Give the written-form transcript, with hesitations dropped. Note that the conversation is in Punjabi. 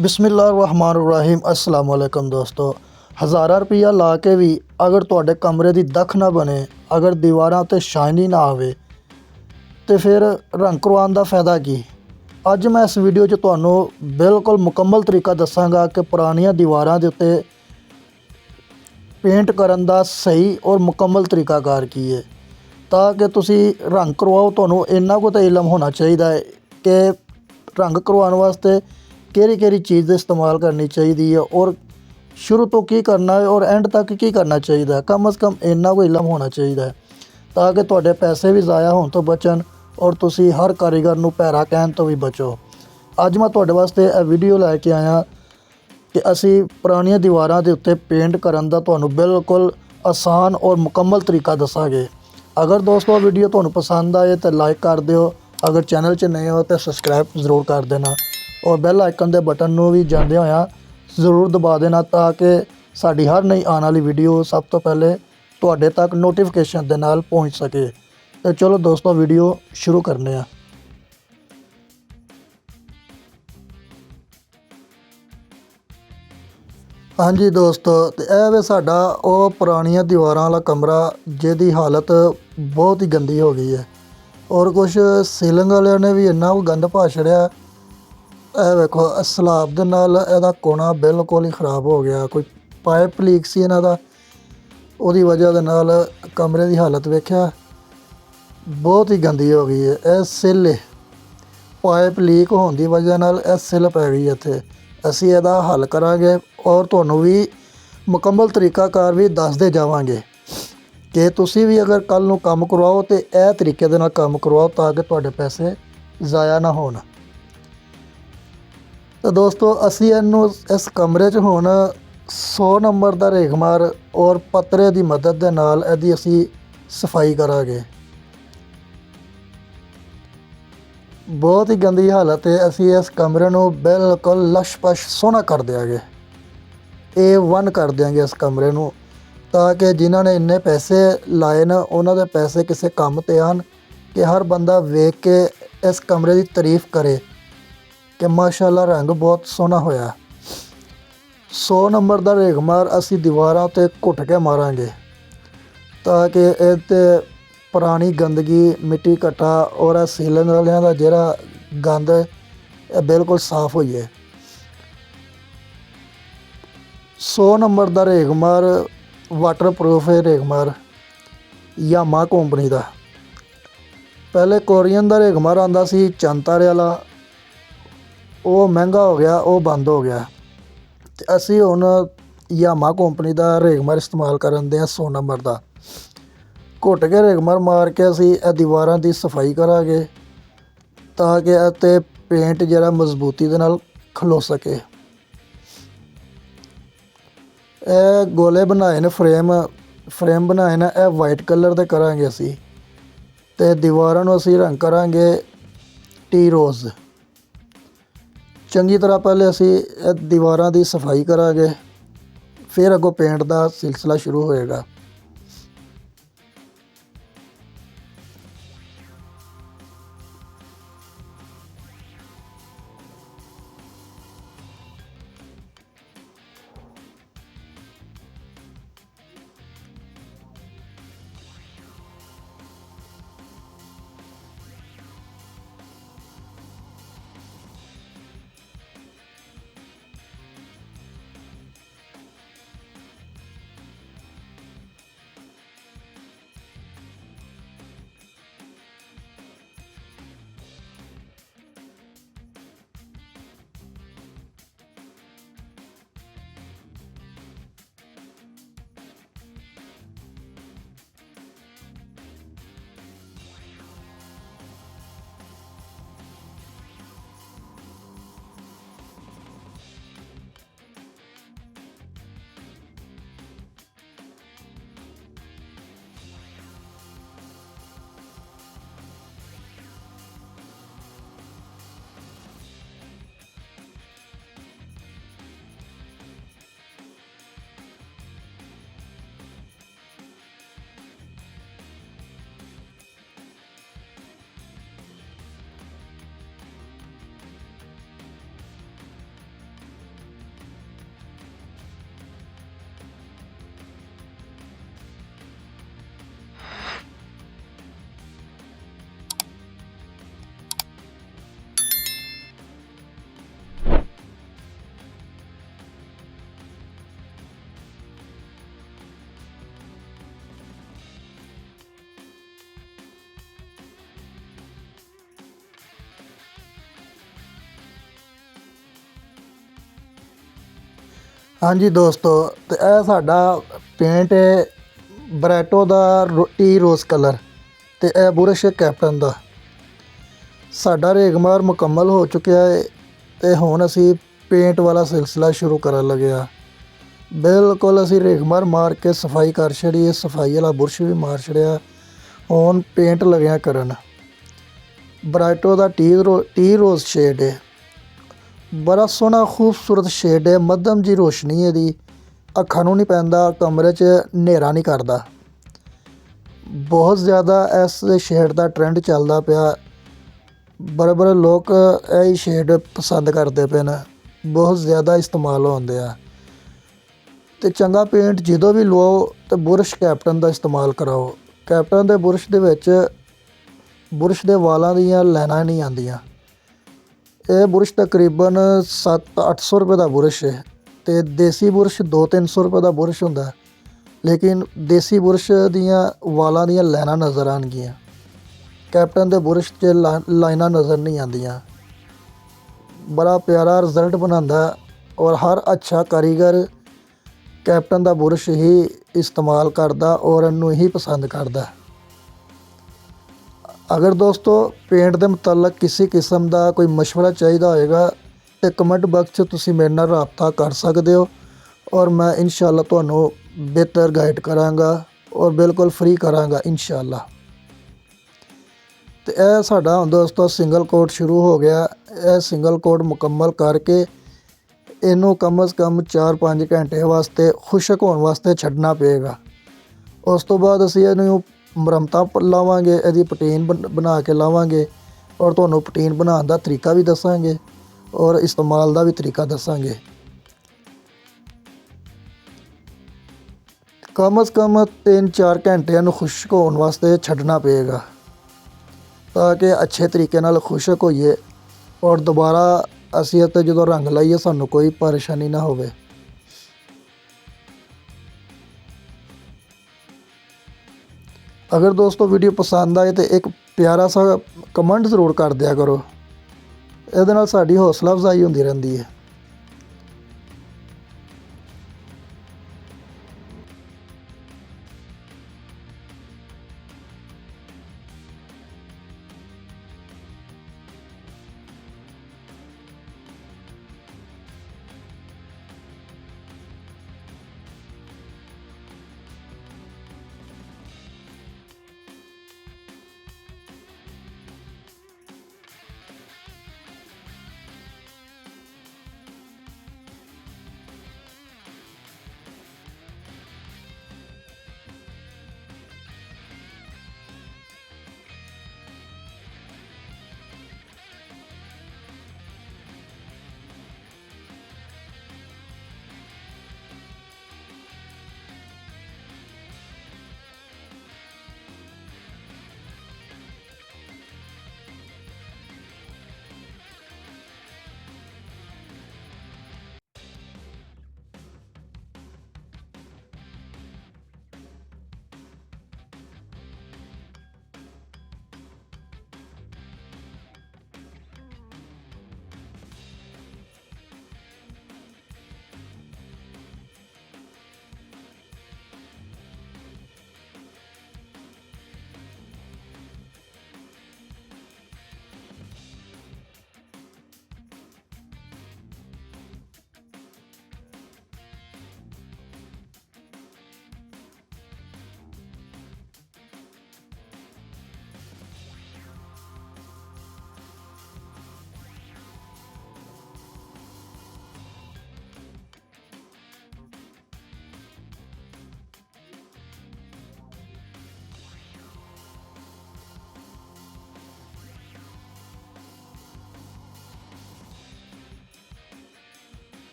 ਬਿਸਮਿਲ੍ਲਾਹਿਰਰਹਿਮਾਨਿਰਰਹੀਮ। अस्सलाम वालेकुम ਦੋਸਤੋ। ਹਜ਼ਾਰਾਂ ਰੁਪਈਆ ਲਾ ਕੇ ਵੀ ਅਗਰ ਤੁਹਾਡੇ ਕਮਰੇ ਦੀ ਦੱਖ ਨਾ ਬਣੇ, ਅਗਰ ਦੀਵਾਰਾਂ 'ਤੇ ਸ਼ਾਈਨੀ ਨਾ ਆਵੇ ਤੇ ਫਿਰ ਰੰਗ ਕਰਵਾਉਣ ਦਾ ਫਾਇਦਾ ਕੀ। ਅੱਜ ਮੈਂ ਇਸ ਵੀਡੀਓ 'ਚ ਤੁਹਾਨੂੰ ਬਿਲਕੁਲ ਮੁਕੰਮਲ ਤਰੀਕਾ ਦੱਸਾਂਗਾ ਕਿ ਪੁਰਾਣੀਆਂ ਦੀਵਾਰਾਂ ਦੇ ਉੱਤੇ ਪੇਂਟ ਕਰਨ ਦਾ ਸਹੀ ਔਰ ਮੁਕੰਮਲ ਤਰੀਕਾਕਾਰ ਕੀ ਹੈ, ਤਾਂ ਕਿ ਤੁਸੀਂ ਰੰਗ ਕਰਵਾਓ। ਤੁਹਾਨੂੰ ਇੰਨਾ ਕੁ ਤਾਂ ਇਲਮ ਹੋਣਾ ਚਾਹੀਦਾ ਹੈ ਕਿ ਰੰਗ ਕਰਵਾਉਣ ਵਾਸਤੇ ਕਿਹੜੀ ਚੀज़ ਦਾ इस्तेमाल करनी चाहिए और शुरू तो की करना है और एंड तक की करना चाहिए। कम अज़ कम इन्ना कोई इलम होना चाहिए ताकि तुहाडे पैसे भी ज़ाया होने तो बचन और तुसी हर कारीगर नूं पैरा कहण तो भी बचो। अज मैं तुहाडे वास्ते यह वीडियो लैके आया कि असी पुरानियां दीवारां दे उत्ते पेंट करन दा तुहानूं बिल्कुल आसान और मुकम्मल तरीका दसांगे। अगर दोस्तों वीडियो तुहानूं पसंद आए तो लाइक कर दिओ, अगर चैनल च नए हो तो सबसक्राइब ज़रूर कर देना और बैल आइकन के बटन नूं भी जांदे होया ज़रूर दबा देना ताकि साडी हर नई आने वाली वीडियो सब तो पहले तुहाडे तक नोटिफिकेशन दे नाल पहुँच सके। तो चलो दोस्तों वीडियो शुरू करने आ। हाँ जी दोस्तों, तो यह वे साडा वो पुरानियां दीवारां वाला कमरा जिहदी हालत बहुत ही गंदी हो गई है और कुछ सीलिंग वालियां ने भी इन्ना गंद पा छड़िया। ਇਹ ਵੇਖੋ ਸਲਾਬ ਦੇ ਨਾਲ ਇਹਦਾ ਕੋਣਾ ਬਿਲਕੁਲ ਹੀ ख़राब हो गया। कोई पाइप लीक ਸੀ ਇਹਨਾਂ ਦਾ, ਉਹਦੀ ਵਜ੍ਹਾ ਦੇ ਨਾਲ ਕਮਰੇ ਦੀ ਹਾਲਤ ਵੇਖਿਆ ਬਹੁਤ ਹੀ ਗੰਦੀ ਹੋ ਗਈ ਹੈ। ਇਹ ਸਿੱਲ ਪਾइप ਲੀਕ ਹੋਣ ਦੀ ਵਜ੍ਹਾ ਨਾਲ ਇਹ ਸਿੱਲ ਪੈ ਗਈ ਇੱਥੇ। ਅਸੀਂ ਇਹਦਾ ਹੱਲ ਕਰਾਂਗੇ ਔਰ ਤੁਹਾਨੂੰ ਵੀ ਮੁਕੰਮਲ ਤਰੀਕਾਕਾਰ ਵੀ ਦੱਸਦੇ ਜਾਵਾਂਗੇ ਕਿ ਤੁਸੀਂ ਵੀ ਅਗਰ ਕੱਲ੍ਹ ਨੂੰ ਕੰਮ ਕਰਵਾਓ ਤਾਂ ਇਹ ਤਰੀਕੇ ਦੇ ਨਾਲ ਕੰਮ ਕਰਵਾਓ ਤਾਂ ਕਿ ਤੁਹਾਡੇ ਪੈਸੇ ਜ਼ਾਇਆ ਨਾ ਹੋਣ। तो दोस्तों असी इनू इस कमरे च हुण 100 नंबर का रेगमार और पत्रे की मदद के नाल इहदी असी सफाई करांगे। बहुत ही गंदी हालत है। असी इस कमरे नू बिल्कुल लश-पश सोहना कर देंगे, A1 कर देंगे इस कमरे नू, ताकि जिन्हों ने इन्ने पैसे लाए न उन्हों के पैसे किसी काम ते आन कि हर बंदा वेख के इस कमरे की तारीफ करे कि माशाअल्लाह रंग बहुत सोहना होया। 100 नंबर का रेगमार असी दीवारां ते घुट के मारांगे ताकि इहते पुरानी गंदगी मिट्टी घट्टा और सीलन वालियां दा जिहड़ा गंद बिल्कुल साफ हो जाए। 100 नंबर का रेगमार वाटरप्रूफ है रेगमार यामा कंपनी का। पहले कोरियन का रेगमार आंदा सी चंद तारे वाला, वो महंगा हो गया, वो बंद हो गया। तो असी हुण यामा कंपनी का रेगमार इस्तेमाल करन दे 100 नंबर का। घुट के रेगमार मार के असी दीवारां की सफाई करांगे ताकि इत्ते पेंट जिहड़ा मजबूती दे नाल खलो सके। ਇਹ गोले बनाए ने फ्रेम बनाए ने ਇਹ वाइट कलर के करांगे असी ते दीवारां नूं असी रंग करांगे टी रोज़। चंगी तरह पहले असी दीवारां की सफाई करांगे, फिर अगों पेंट का सिलसिला शुरू होएगा। ਹਾਂਜੀ ਦੋਸਤੋ, ਤੇ ਇਹ ਸਾਡਾ ਪੇਂਟ ਹੈ ਬਰੈਟੋ ਦਾ ਟੀ ਰੋਜ਼ ਕਲਰ, ਤੇ ਇਹ ਬੁਰਸ਼ ਹੈ ਕੈਪਟਨ ਦਾ। ਸਾਡਾ ਰੇਗਮਾਰ ਮੁਕੰਮਲ ਹੋ ਚੁੱਕਿਆ ਹੈ ਤੇ ਹੁਣ ਅਸੀਂ ਪੇਂਟ ਵਾਲਾ ਸਿਲਸਿਲਾ ਸ਼ੁਰੂ ਕਰਨ ਲੱਗੇ ਹਾਂ। ਬਿਲਕੁਲ ਅਸੀਂ ਰੇਗਮਾਰ ਮਾਰ ਕੇ ਸਫਾਈ ਕਰ ਛੜੀ, ਸਫਾਈ ਵਾਲਾ ਬੁਰਸ਼ ਵੀ ਮਾਰ ਛੜਿਆ। ਹੁਣ ਪੇਂਟ ਲੱਗਿਆ ਕਰਨ। ਬਰਾਈਟੋ ਦਾ ਟੀ ਰੋਜ਼ ਸ਼ੇਡ ਹੈ, ਬੜਾ ਸੋਹਣਾ ਖੂਬਸੂਰਤ ਸ਼ੇਡ ਹੈ। ਮੱਧਮ ਜੀ ਰੋਸ਼ਨੀ ਇਹਦੀ, ਅੱਖਾਂ ਨੂੰ ਨਹੀਂ ਪੈਂਦਾ, ਕਮਰੇ 'ਚ ਹਨੇਰਾ ਨਹੀਂ ਕਰਦਾ। ਬਹੁਤ ਜ਼ਿਆਦਾ ਇਸ ਸ਼ੇਡ ਦਾ ਟਰੈਂਡ ਚੱਲਦਾ ਪਿਆ। ਬੜੇ ਲੋਕ ਇਹ ਸ਼ੇਡ ਪਸੰਦ ਕਰਦੇ ਪਏ ਨੇ, ਬਹੁਤ ਜ਼ਿਆਦਾ ਇਸਤੇਮਾਲ ਹੁੰਦੇ ਆ। ਅਤੇ ਚੰਗਾ ਪੇਂਟ ਜਦੋਂ ਵੀ ਲਵਾਓ ਤਾਂ ਬੁਰਸ਼ ਕੈਪਟਨ ਦਾ ਇਸਤੇਮਾਲ ਕਰਾਓ। ਕੈਪਟਨ ਦੇ ਬੁਰਸ਼ ਦੇ ਵਿੱਚ ਬੁਰਸ਼ ਦੇ ਵਾਲਾਂ ਦੀਆਂ ਲਾਈਨਾਂ ਨਹੀਂ ਆਉਂਦੀਆਂ। ਇਹ ਬੁਰਸ਼ ਤਕਰੀਬਨ 700-800 ਰੁਪਏ ਦਾ ਬੁਰਸ਼ ਹੈ, ਅਤੇ ਦੇਸੀ ਬੁਰਸ਼ 200-300 ਰੁਪਏ ਦਾ ਬੁਰਸ਼ ਹੁੰਦਾ। ਲੇਕਿਨ ਦੇਸੀ ਬੁਰਸ਼ ਦੀਆਂ ਵਾਲਾਂ ਦੀਆਂ ਲਾਈਨਾਂ ਨਜ਼ਰ ਆਉਣਗੀਆਂ, ਕੈਪਟਨ ਦੇ ਬੁਰਸ਼ 'ਚ ਲਾਈਨਾਂ ਨਜ਼ਰ ਨਹੀਂ ਆਉਂਦੀਆਂ। ਬੜਾ ਪਿਆਰਾ ਰਿਜ਼ਲਟ ਬਣਾਉਂਦਾ, ਔਰ ਹਰ ਅੱਛਾ ਕਾਰੀਗਰ ਕੈਪਟਨ ਦਾ ਬੁਰਸ਼ ਹੀ ਇਸਤੇਮਾਲ ਕਰਦਾ ਔਰ ਇਹਨੂੰ ਹੀ ਪਸੰਦ ਕਰਦਾ। ਅਗਰ ਦੋਸਤੋ ਪੇਂਟ ਦੇ ਮੁਤਲਕ ਕਿਸੇ ਕਿਸਮ ਦਾ ਕੋਈ ਮਸ਼ਵਰਾ ਚਾਹੀਦਾ ਹੋਏਗਾ ਤਾਂ ਕਮੈਂਟ ਬਾਕਸ 'ਚ ਤੁਸੀਂ ਮੇਰੇ ਨਾਲ ਰਾਬਤਾ ਕਰ ਸਕਦੇ ਹੋ, ਔਰ ਮੈਂ ਇਨਸ਼ਾਅੱਲਾ ਤੁਹਾਨੂੰ ਬਿਹਤਰ ਗਾਈਡ ਕਰਾਂਗਾ ਔਰ ਬਿਲਕੁਲ ਫ੍ਰੀ ਕਰਾਂਗਾ ਇਨਸ਼ਾਅੱਲਾ। ਅਤੇ ਇਹ ਸਾਡਾ ਹੁਣ ਦੋਸਤੋ ਸਿੰਗਲ ਕੋਟ ਸ਼ੁਰੂ ਹੋ ਗਿਆ। ਇਹ ਸਿੰਗਲ ਕੋਟ ਮੁਕੰਮਲ ਕਰਕੇ ਇਹਨੂੰ ਕਮ ਅਜ਼ ਕਮ 4-5 ਘੰਟੇ ਵਾਸਤੇ ਖੁਸ਼ਕ ਹੋਣ ਵਾਸਤੇ ਛੱਡਣਾ ਪਏਗਾ। ਉਸ ਤੋਂ ਬਾਅਦ ਅਸੀਂ ਇਹਨੂੰ ਮੁਰੰਮਤਾਂ ਲਾਵਾਂਗੇ, ਇਹਦੀ ਪਟੀਨ ਬਣਾ ਕੇ ਲਾਵਾਂਗੇ, ਔਰ ਤੁਹਾਨੂੰ ਪਟੀਨ ਬਣਾਉਣ ਦਾ ਤਰੀਕਾ ਵੀ ਦੱਸਾਂਗੇ ਔਰ ਇਸਤੇਮਾਲ ਦਾ ਵੀ ਤਰੀਕਾ ਦੱਸਾਂਗੇ। ਕਮ ਅਜ਼ ਕਮ 3-4 ਘੰਟੇ ਇਹਨੂੰ ਖੁਸ਼ਕ ਹੋਣ ਵਾਸਤੇ ਛੱਡਣਾ ਪਏਗਾ, ਤਾਂ ਕਿ ਅੱਛੇ ਤਰੀਕੇ ਨਾਲ ਖੁਸ਼ਕ ਹੋਈਏ ਔਰ ਦੁਬਾਰਾ ਅਸੀਂ ਇੱਥੇ ਜਦੋਂ ਰੰਗ ਲਾਈਏ ਸਾਨੂੰ ਕੋਈ ਪਰੇਸ਼ਾਨੀ ਨਾ ਹੋਵੇ। ਅਗਰ ਦੋਸਤੋ ਵੀਡੀਓ ਪਸੰਦ ਆਏ ਤਾਂ ਇੱਕ ਪਿਆਰਾ ਸਾ ਕਮੈਂਟ ਜ਼ਰੂਰ ਕਰ ਦਿਆ ਕਰੋ, ਇਹਦੇ ਨਾਲ ਸਾਡੀ ਹੌਸਲਾ ਅਫਜ਼ਾਈ ਹੁੰਦੀ ਰਹਿੰਦੀ ਹੈ।